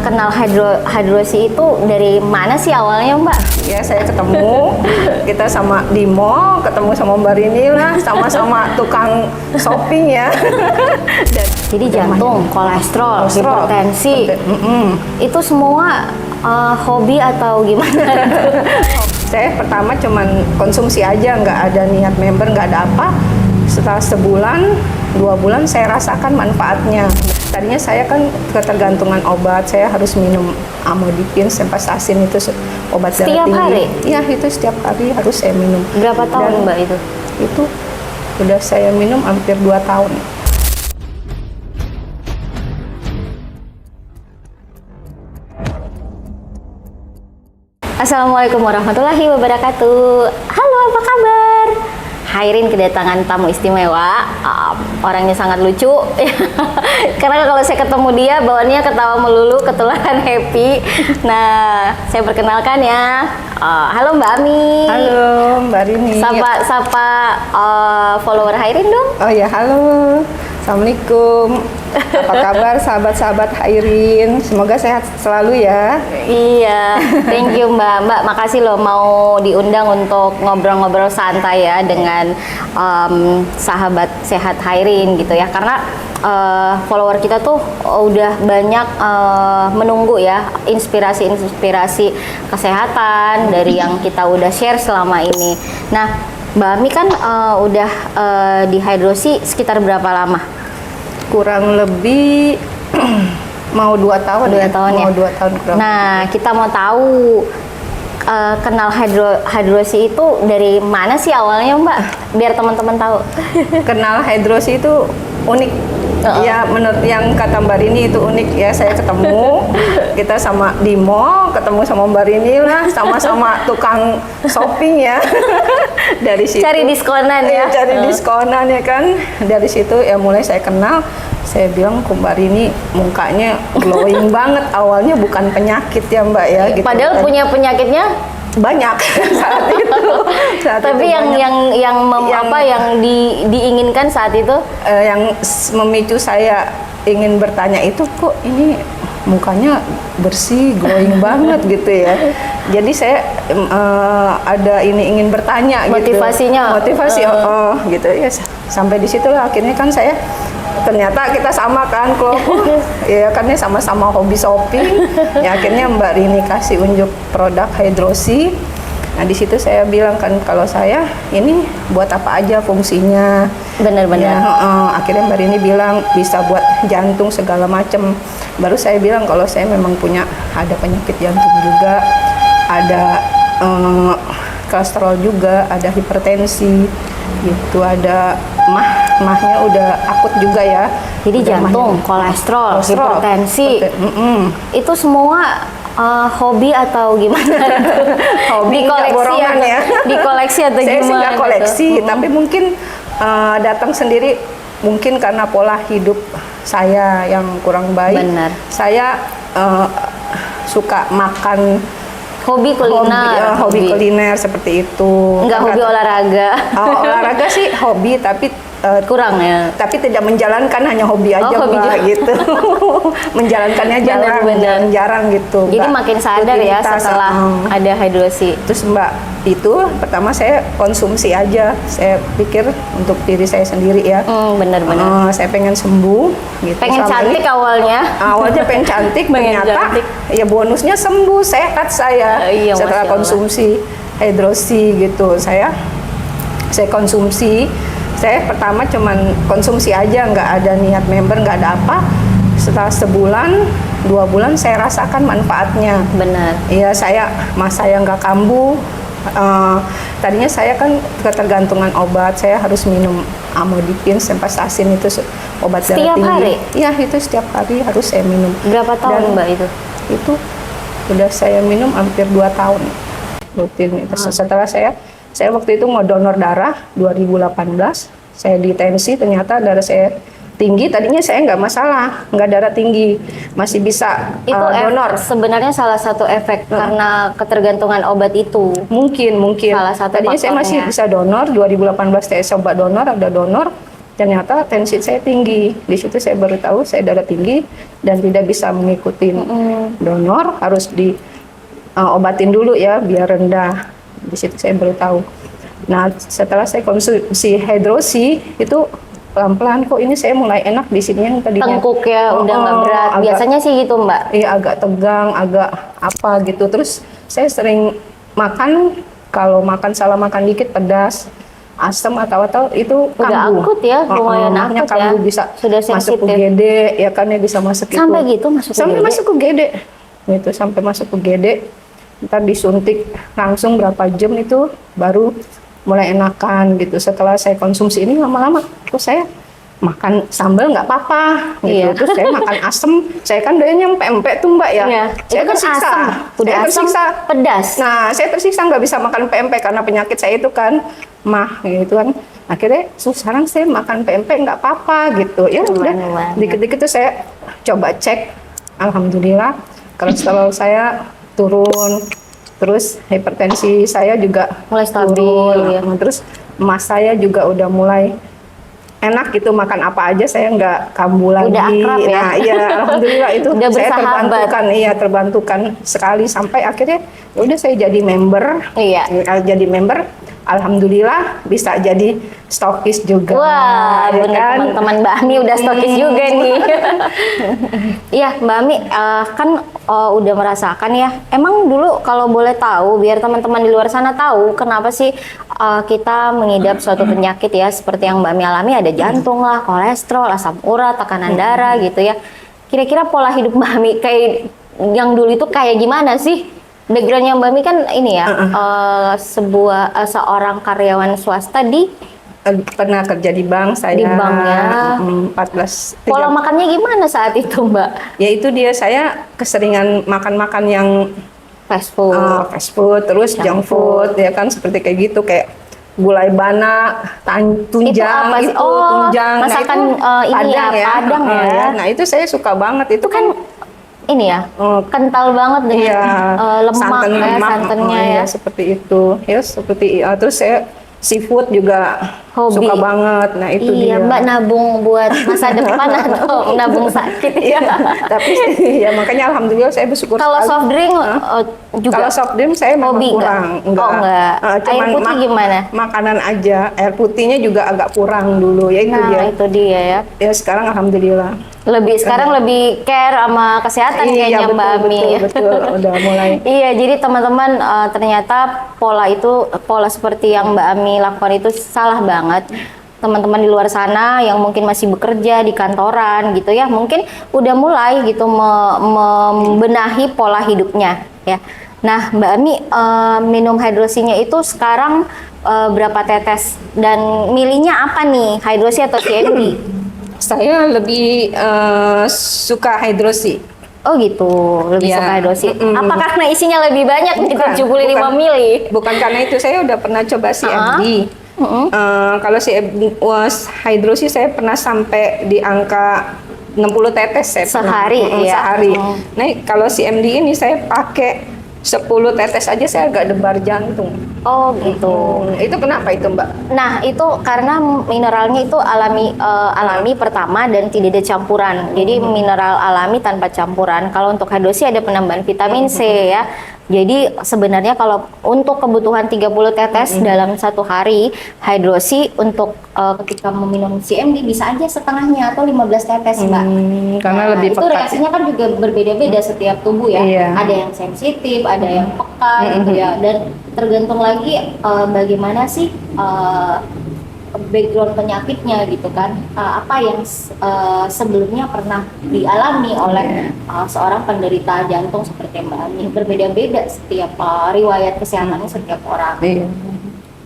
kenal hidrosi itu dari mana sih awalnya, Mbak? Ya, saya ketemu, kita sama di mall, ketemu sama Mbak Rini lah, sama-sama tukang shopping ya. Jadi jantung, kolesterol, hipertensi, itu semua hobi atau gimana? Saya pertama cuman konsumsi aja, nggak ada niat member, nggak ada apa. Setelah sebulan, 2 bulan saya rasakan manfaatnya. Tadinya saya kan ketergantungan obat, saya harus minum amlodipin, simvastatin itu obat darah tinggi. Setiap hari? Iya, itu setiap hari harus saya minum. Berapa tahun, Mbak, itu? Itu udah saya minum hampir 2 tahun. Assalamualaikum warahmatullahi wabarakatuh. Halo, apa kabar? Hairin kedatangan tamu istimewa, orangnya sangat lucu. Karena kalau saya ketemu dia, bawaannya ketawa melulu, ketularan happy. Nah, saya perkenalkan ya. Halo Mbak Ami. Halo Mbak Rini. Sapa follower Hairin dong. Oh ya, halo. Assalamualaikum. Apa kabar sahabat-sahabat Hairin? Semoga sehat selalu ya. Iya, thank you Mbak. Mbak, makasih loh mau diundang untuk ngobrol-ngobrol santai ya dengan sahabat sehat Hairin gitu ya. Karena follower kita tuh udah banyak menunggu ya inspirasi-inspirasi kesehatan dari yang kita udah share selama ini. Nah, Mbak Ami kan udah dihidrosi sekitar berapa lama? Kurang lebih mau 2 tahun. 2 tahun ya? Mau 2 tahun kurang. Nah, kita mau tahu kenal hidrosi itu dari mana sih awalnya, Mbak? Biar teman-teman tahu. Kenal hidrosi itu unik. Ya, menurut yang kata Mbak Rini itu unik ya. Saya ketemu, kita sama di mall, ketemu sama Mbak Rini lah, sama-sama tukang shopping ya. Dari situ Cari diskonan ya. Cari diskonan ya kan. Dari situ ya mulai saya kenal. Saya bilang ke Mbak Rini, mukanya glowing banget. Awalnya bukan penyakit ya Mbak ya. Gitu, padahal kan. Punya penyakitnya Banyak saat itu. Tapi yang diinginkan saat itu yang memicu saya ingin bertanya itu, kok ini mukanya bersih, glowing banget gitu ya. Jadi saya ada ingin bertanya motivasinya gitu. Motivasi gitu ya. Sampai di situ akhirnya kan saya ternyata kita sama kan klub. Ya karena sama-sama hobi shopping. Ya akhirnya Mbak Rini kasih unjuk produk hidrosi. Nah di situ saya bilang kan kalau saya ini buat apa aja fungsinya. Benar-benar. Ya, akhirnya Mbak Rini bilang bisa buat jantung segala macam. Baru saya bilang kalau saya memang ada penyakit jantung juga, ada kolesterol juga, ada hipertensi, gitu, ada mahnya udah akut juga ya. Jadi jantung, kolesterol, hipertensi, itu semua hobi atau gimana? Hobi borongan ya. Dikoleksi atau saya gimana? Saya nggak koleksi, tapi mungkin datang sendiri. Mungkin karena pola hidup saya yang kurang baik. Benar. Saya suka makan. Hobi kuliner. Hobi kuliner seperti itu. Enggak hobi olahraga. Olahraga sih hobi, tapi kurang ya. Tapi tidak menjalankan, hanya hobi aja Mbak, gitu. Menjalankannya jarang gitu. Jadi makin sadar ya setelah ada hidrosi. Terus Mbak, itu pertama saya konsumsi aja. Saya pikir untuk diri saya sendiri ya. Benar-benar. Saya pengen sembuh gitu. Pengen cantik awalnya. Awalnya pengen cantik, ternyata ya bonusnya sembuh, sehat saya. Setelah konsumsi hidrosi gitu. Saya konsumsi. Saya pertama cuman konsumsi aja, nggak ada niat member, nggak ada apa. Setelah sebulan, 2 bulan saya rasakan manfaatnya. Benar. Iya, masa saya nggak kambuh. Tadinya saya kan ketergantungan obat, saya harus minum amlodipin, simvastatin itu obat darah tinggi. Setiap hari? Iya, itu setiap hari harus saya minum. Berapa tahun Mbak itu? Itu udah saya minum hampir 2 tahun rutin. Setelah saya waktu itu mau donor darah 2018, saya ditensi, ternyata darah saya tinggi. Tadinya saya nggak masalah, nggak darah tinggi, masih bisa donor. Sebenarnya salah satu efek karena ketergantungan obat itu. Mungkin. Salah satu tadinya saya masih bisa donor. 2018 saya coba donor, ada donor. ternyata tensi saya tinggi. Di situ saya baru tahu saya darah tinggi dan tidak bisa mengikuti donor, harus diobatin dulu ya biar rendah. Di situ saya baru tahu. Nah, setelah saya konsumsi hidrosi itu pelan-pelan kok ini saya mulai enak di sini yang tadinya tengkuk ya udah nggak berat. Biasanya sih gitu Mbak. Iya, agak tegang, agak apa gitu. Terus saya sering makan, kalau makan salah makan dikit pedas, asam atau itu udah kambuh. akut ya, lumayan akut ya. Kambuh bisa sudah masuk sensitif. ke GD ya kan, ya bisa masuk Sampai gitu masuk ke sampai GD? masuk ke GD. Gitu, sampai masuk ke GD. Ntar disuntik langsung berapa jam itu baru mulai enakan gitu. Setelah saya konsumsi ini lama-lama terus saya makan sambal nggak apa-apa gitu. Iya. Terus saya makan asem, saya kan doyan yang pempek tuh Mbak ya. Iya. Saya Itu kan tersiksa. asem. Udah Saya asem, tersiksa. pedas. Nah, saya tersiksa nggak bisa makan pempek karena penyakit saya itu kan mah gitu kan. Akhirnya sekarang saya makan pempek nggak apa-apa gitu. Ya udah, dikit-dikit tuh saya coba cek, alhamdulillah kolesterol saya turun. Terus hipertensi saya juga mulai stabil turun. ya. Terus emas saya juga udah mulai enak gitu, makan apa aja saya nggak kambuh lagi. Udah akrab ya. Nah, iya alhamdulillah itu Udah saya bersahabat. terbantukan sekali sampai akhirnya ya udah saya jadi member. Iya. Jadi member, alhamdulillah bisa jadi stokis juga. Wah, ya bener kan? teman-teman Mbak Ami udah stokis juga nih. Iya, Mbak Ami kan udah merasakan ya. Emang dulu kalau boleh tahu, biar teman-teman di luar sana tahu kenapa sih kita mengidap suatu penyakit ya, seperti yang Mbak Ami alami, ada jantung lah, kolesterol, asam urat, tekanan darah gitu ya. Kira-kira pola hidup Mbak Ami kayak yang dulu itu kayak gimana sih? Backgroundnya Mbak Mi kan ini ya, seorang karyawan swasta di pernah kerja di bank saya. Di bank ya. 14. Pola makannya gimana saat itu Mbak? Ya itu dia, saya keseringan makan-makan yang Fast food. fast food, terus junk food ya kan, seperti kayak gitu, kayak gulai bana, tunjang apa sih? itu, Oh, tunjang. masakan, ini Padang ya, Padang ya. Nah itu saya suka banget, itu kan Ini ya, kental banget dengan lemak santan ya, lemak, santannya ya. seperti itu ya, seperti terus saya seafood juga Hobi. suka banget. Nah itu Iya, dia. Mbak nabung buat masa depan atau nabung sakit ya. Tapi ya makanya alhamdulillah saya bersyukur. Kalau sekali. soft drink juga. Kalau soft drink saya memang Hobi kurang. nggak? Oh, enggak. Air putih gimana? Makanan aja. Air putihnya juga agak kurang dulu. Ya itu dia. Itu dia ya. Ya sekarang alhamdulillah. Sekarang lebih care sama kesehatan kayaknya betul, Mbak Ami. Betul, udah mulai. Iya, jadi teman-teman ternyata pola seperti yang Mbak Ami lakukan itu salah banget. Teman-teman di luar sana yang mungkin masih bekerja di kantoran gitu ya, mungkin udah mulai gitu membenahi pola hidupnya ya. Nah, Mbak Ami minum hidrosinya itu sekarang berapa tetes dan milihnya apa nih, hidrosi atau CMD? Saya lebih suka hidrosi. Oh gitu, lebih Ya. suka hidrosi. Apa karena isinya lebih banyak nih, 75 mili? Bukan karena itu, saya udah pernah coba CMD. Kalau hidrosi saya pernah sampai di angka 60 tetes saya Sehari, pernah. ya. Sehari. Nah, kalau CMD ini saya pakai 10 tetes aja saya agak debar jantung. Oh gitu. Itu kenapa itu Mbak? Nah itu karena mineralnya itu alami pertama dan tidak ada campuran. Jadi mineral alami tanpa campuran. Kalau untuk hidrosi ada penambahan vitamin C ya. Jadi sebenarnya kalau untuk kebutuhan 30 tetes dalam satu hari, hidrosi untuk ketika meminum CMD bisa aja setengahnya atau 15 tetes Mbak. Karena Nah, lebih itu pekat. reaksinya kan juga berbeda-beda setiap tubuh ya. Iya. Ada yang sensitif, ada yang peka gitu ya. Dan tergantung lagi bagaimana sih background penyakitnya gitu kan, apa yang sebelumnya pernah dialami oleh seorang penderita jantung seperti Mbak Ami. Berbeda-beda setiap riwayat kesehatannya setiap orang. Iya.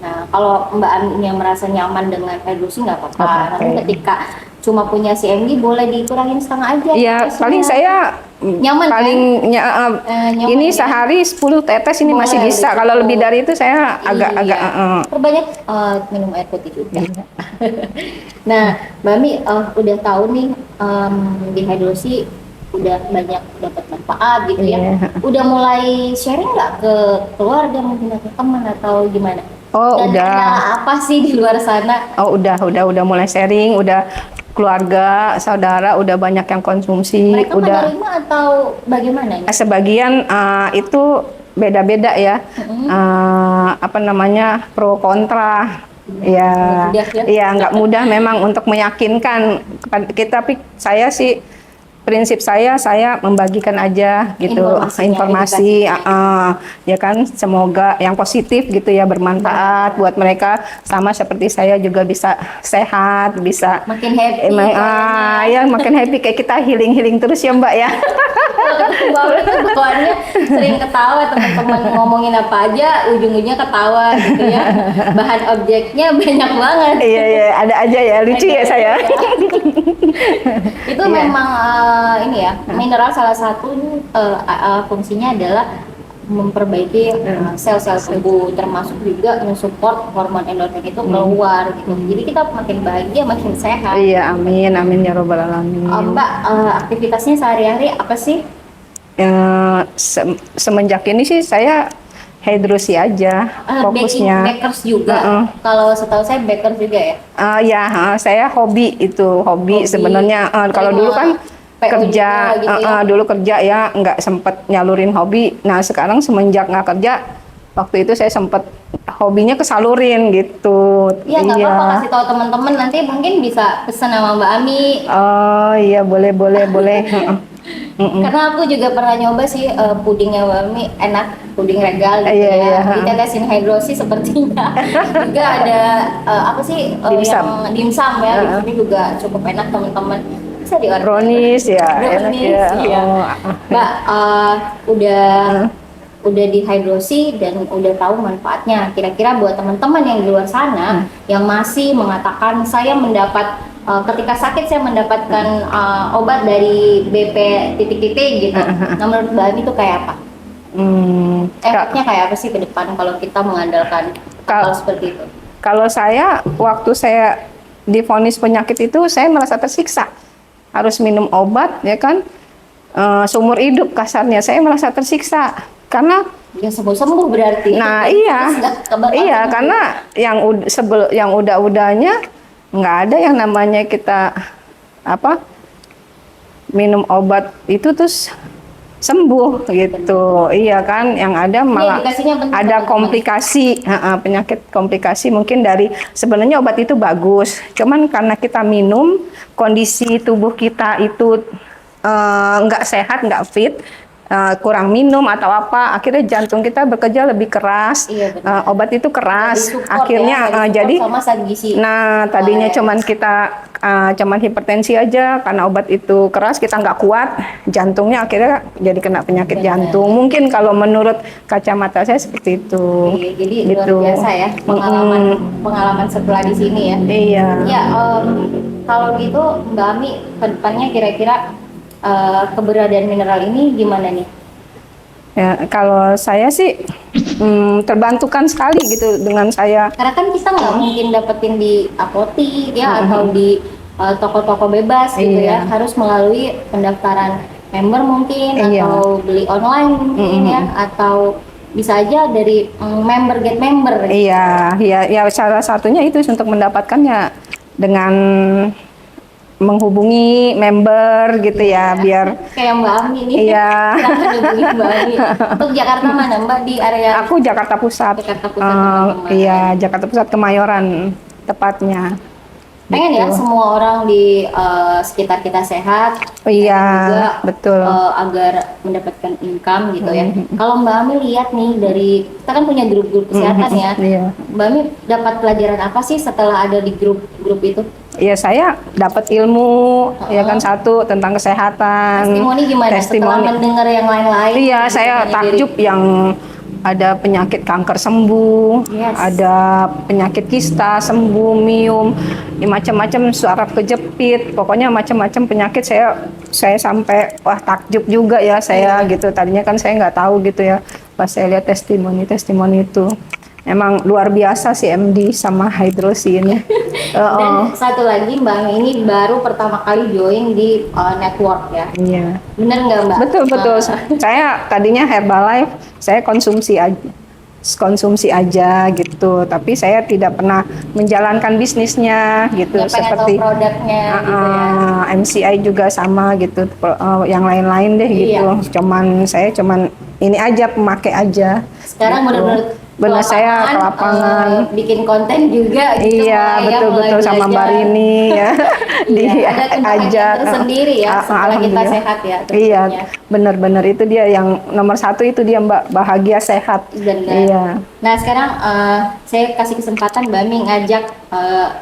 Nah, kalau Mbak Ami yang merasa nyaman dengan hidrosi nggak apa-apa. Nggak apa-apa. Tapi ketika cuma punya CMD boleh dikurangin setengah aja. Iya, dosisnya. paling saya Nyaman, paling nyaman ini ya? sehari 10 tetes ini Boleh, masih bisa. Kalau lebih dari itu saya agak-agak perbanyak minum air putih juga. Nah, Mbak Ami udah tahu nih di hidrosi udah banyak dapat manfaat gitu ya. Iya. Udah mulai sharing nggak ke keluarga mungkin atau teman atau gimana? Oh, Dan udah. kendala apa sih di luar sana? Oh, udah mulai sharing, udah keluarga, saudara, udah banyak yang konsumsi, Mereka udah. menerima atau bagaimana ini? Sebagian itu beda-beda ya. Apa namanya, pro kontra. Ya, Mudah ya. iya nggak mudah memang untuk meyakinkan kepada kita. Tapi saya sih prinsip saya membagikan aja gitu informasi, ya kan, semoga yang positif gitu ya, bermanfaat buat mereka, sama seperti saya juga bisa sehat, bisa Makin happy. ya makin happy, kayak kita healing terus ya Mbak ya. Kalau ketemu Mbak Umi tuh bawaannya sering ketawa, teman-teman ngomongin apa aja ujung-ujungnya ketawa gitu ya. Bahan objeknya banyak banget. Iya, ada aja ya, lucu ya saya. Itu memang ini ya, mineral salah satu fungsinya adalah memperbaiki sel-sel tubuh, termasuk juga mensupport hormon endorfin itu keluar gitu. Jadi kita makin bahagia, makin sehat. Iya, amin ya robbal alamin. Mbak, aktivitasnya sehari-hari apa sih? Semenjak ini sih saya hidrosi aja fokusnya. Bakers juga. Kalau setahu saya bakers juga ya. Saya hobi sebenarnya. Kalau dulu kan kerja, gitu ya? dulu kerja ya nggak sempet nyalurin hobi. Nah sekarang semenjak nggak kerja, waktu itu saya sempet hobinya kesalurin gitu. Iya, nggak apa-apa, kasih tahu teman-teman, nanti mungkin bisa pesan sama Mbak Ami. Oh iya, boleh. Karena aku juga pernah nyoba sih pudingnya Mbak Ami, enak, puding regal gitu Iya. Ditetesin hidrosi sepertinya. Juga ada apa sih Dimsum. yang dimsum ya, di sini juga cukup enak teman-teman. Bisa diorder. Brownies ya, enak ya. Iya. Mbak, udah dihidrosi dan udah tahu manfaatnya. Kira-kira buat teman-teman yang di luar sana yang masih mengatakan saya mendapat ketika sakit saya mendapatkan obat dari BP titik-titik gitu. Nah, menurut Mbak Ami itu kayak apa? Efeknya kayak apa sih ke depan kalau kita mengandalkan hal seperti itu? Kalau saya, waktu saya divonis penyakit itu, saya merasa tersiksa. Harus minum obat, ya kan, seumur hidup kasarnya. Saya merasa tersiksa karena ya sembuh berarti. Nah iya, karena yang udah-udahnya nggak ada yang namanya kita minum obat itu terus sembuh gitu. Iya kan, yang ada malah ada komplikasi, penyakit komplikasi mungkin dari sebenarnya obat itu bagus, cuman karena kita minum, kondisi tubuh kita itu nggak sehat, nggak fit, kurang minum atau apa, akhirnya jantung kita bekerja lebih keras. Obat itu keras, akhirnya jadi sama gizi. Nah tadinya cuman kita cuman hipertensi aja, karena obat itu keras kita nggak kuat, jantungnya akhirnya jadi kena penyakit jantung. Mungkin kalau menurut kacamata saya seperti itu. Iya, jadi gitu. Luar biasa ya pengalaman setelah di sini ya. Iya. Ya, kalau gitu Mbak Ami kedepannya kira-kira keberadaan mineral ini gimana nih? Ya, kalau saya sih terbantukan sekali gitu dengan saya. Karena kan kita nggak mungkin dapetin di apotik ya atau di toko-toko bebas gitu ya, harus melalui pendaftaran member mungkin atau beli online mungkin ya, atau bisa aja dari member get member. Iya, ya salah satunya itu untuk mendapatkannya dengan menghubungi member gitu ya, biar kayak Mbak Ami nih. Iya. Silahkan hubungi Mbak Ami. Untuk Jakarta mana Mbak, di area? Aku Jakarta Pusat. Iya, Jakarta Pusat, Kemayoran tepatnya. Pengen ya semua orang di sekitar kita sehat. Iya, juga, betul. Agar mendapatkan income gitu ya. Kalau Mbak Ami lihat nih dari kita kan punya grup-grup kesehatan ya. Iya. Mbak Ami dapat pelajaran apa sih setelah ada di grup-grup itu? Ya saya dapat ilmu, ya kan, satu tentang kesehatan. Testimoni gimana? Setelah mendengar yang lain-lain. Iya, saya takjub yang ada penyakit kanker sembuh, ada penyakit kista sembuh, miom, macam-macam, saraf kejepit, pokoknya macam-macam penyakit saya sampai wah takjub juga ya saya gitu. Tadinya kan saya nggak tahu gitu ya, pas saya lihat testimoni itu. Emang luar biasa sih MD sama hidrosi ini. Dan satu lagi Mbak Ami ini baru pertama kali join di network ya. Iya. Bener nggak Mbak? Betul. Saya tadinya Herbalife, saya konsumsi aja. konsumsi aja gitu. Tapi saya tidak pernah menjalankan bisnisnya gitu. Nggak pengen Seperti tahu produknya gitu ya. MCI juga sama gitu. Yang lain-lain deh gitu. Saya cuman ini aja, pemakai aja. Sekarang gitu. benar-benar Saya ke lapangan, bikin konten juga gitu. Iya, betul-betul sama Mbak Rini ya. Ada kebahagiaan tersendiri ya setelah kita sehat ya. Iya, benar-benar itu dia yang nomor satu, itu dia Mbak, bahagia sehat. Benar. Iya. Nah sekarang saya kasih kesempatan Mbak Mi ngajak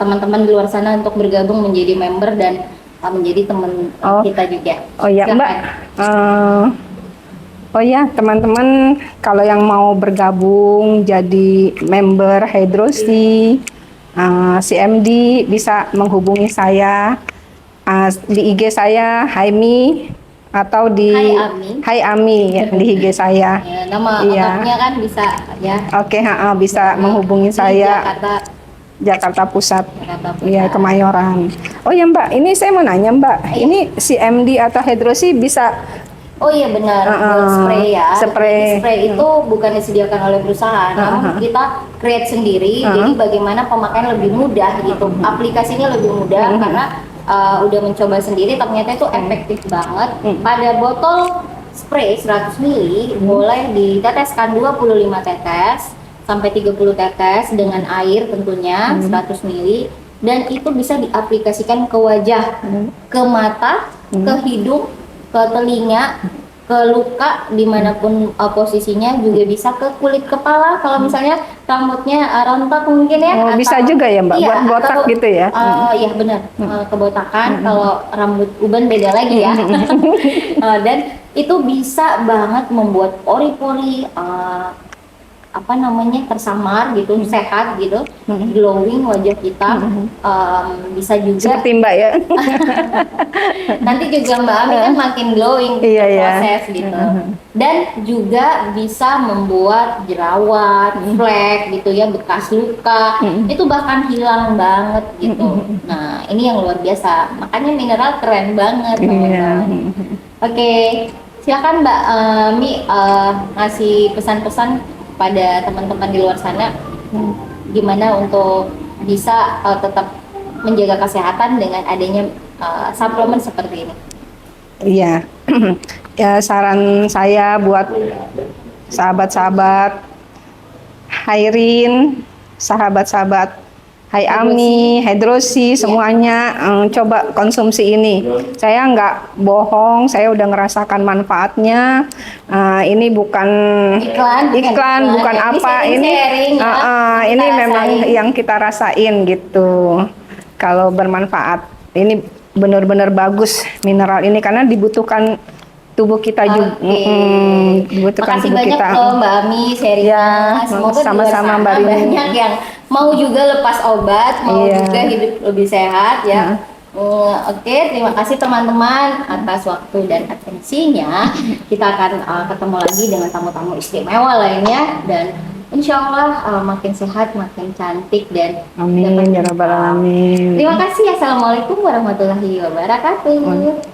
teman-teman di luar sana untuk bergabung menjadi member dan menjadi teman kita juga. Oh iya Mbak. Oh ya, teman-teman, kalau yang mau bergabung jadi member Hydrosi, CMD bisa menghubungi saya di IG saya Haimi atau di Hai Ami ya, di IG saya. Ya, nama lengkapnya kan bisa ya. Oke, bisa menghubungi saya. Jakarta Pusat. Iya, Kemayoran. Oh ya Mbak, ini saya mau nanya Mbak, ini CMD atau Hydrosi bisa. Oh iya benar, buat spray ya. Spray. Spray itu bukan disediakan oleh perusahaan, namun kita create sendiri. Jadi bagaimana pemakaian lebih mudah gitu, aplikasinya lebih mudah karena udah mencoba sendiri, ternyata itu efektif banget. Pada botol spray 100 ml boleh diteteskan 25 tetes sampai 30 tetes dengan air tentunya 100 ml, dan itu bisa diaplikasikan ke wajah, ke mata, ke hidung, ke telinga, ke luka dimanapun posisinya, juga bisa ke kulit kepala kalau misalnya rambutnya rontok mungkin ya. Oh, bisa juga ya Mbak, buat botak gitu ya? Iya benar, kebotakan. Kalau rambut uban beda lagi ya. Dan itu bisa banget membuat pori-pori tersamar gitu, sehat gitu, glowing wajah kita. Bisa juga seperti Mbak ya. nanti juga Mbak Ami kan makin glowing proses gitu. Dan juga bisa membuat jerawat, flek gitu ya, bekas luka itu bahkan hilang banget gitu. Nah ini yang luar biasa, makanya mineral keren banget teman-teman. Oke, silakan Mbak Mi ngasih pesan-pesan pada teman-teman di luar sana gimana untuk bisa tetap menjaga kesehatan dengan adanya suplemen seperti ini. Iya. Ya, saran saya buat sahabat-sahabat Hairin, sahabat-sahabat Hai Ami, Hydrosi, semuanya coba konsumsi ini. Saya nggak bohong, saya udah ngerasakan manfaatnya. Ini bukan iklan, bukan apa. Ini memang yang kita rasain gitu. Kalau bermanfaat, ini benar-benar bagus mineral ini karena dibutuhkan tubuh kita juga. Dibutuhkan makasih tubuh banyak kita. loh Mbak Ami sharingnya. Semoga sama-sama Mbak Rini. Banyak yang mau juga lepas obat, mau juga hidup lebih sehat ya. Oke, terima kasih teman-teman atas waktu dan atensinya. Kita akan ketemu lagi dengan tamu-tamu istimewa lainnya, dan insya Allah makin sehat, makin cantik, dan amin ya rabbal alamin. Terima kasih. Assalamualaikum warahmatullahi wabarakatuh.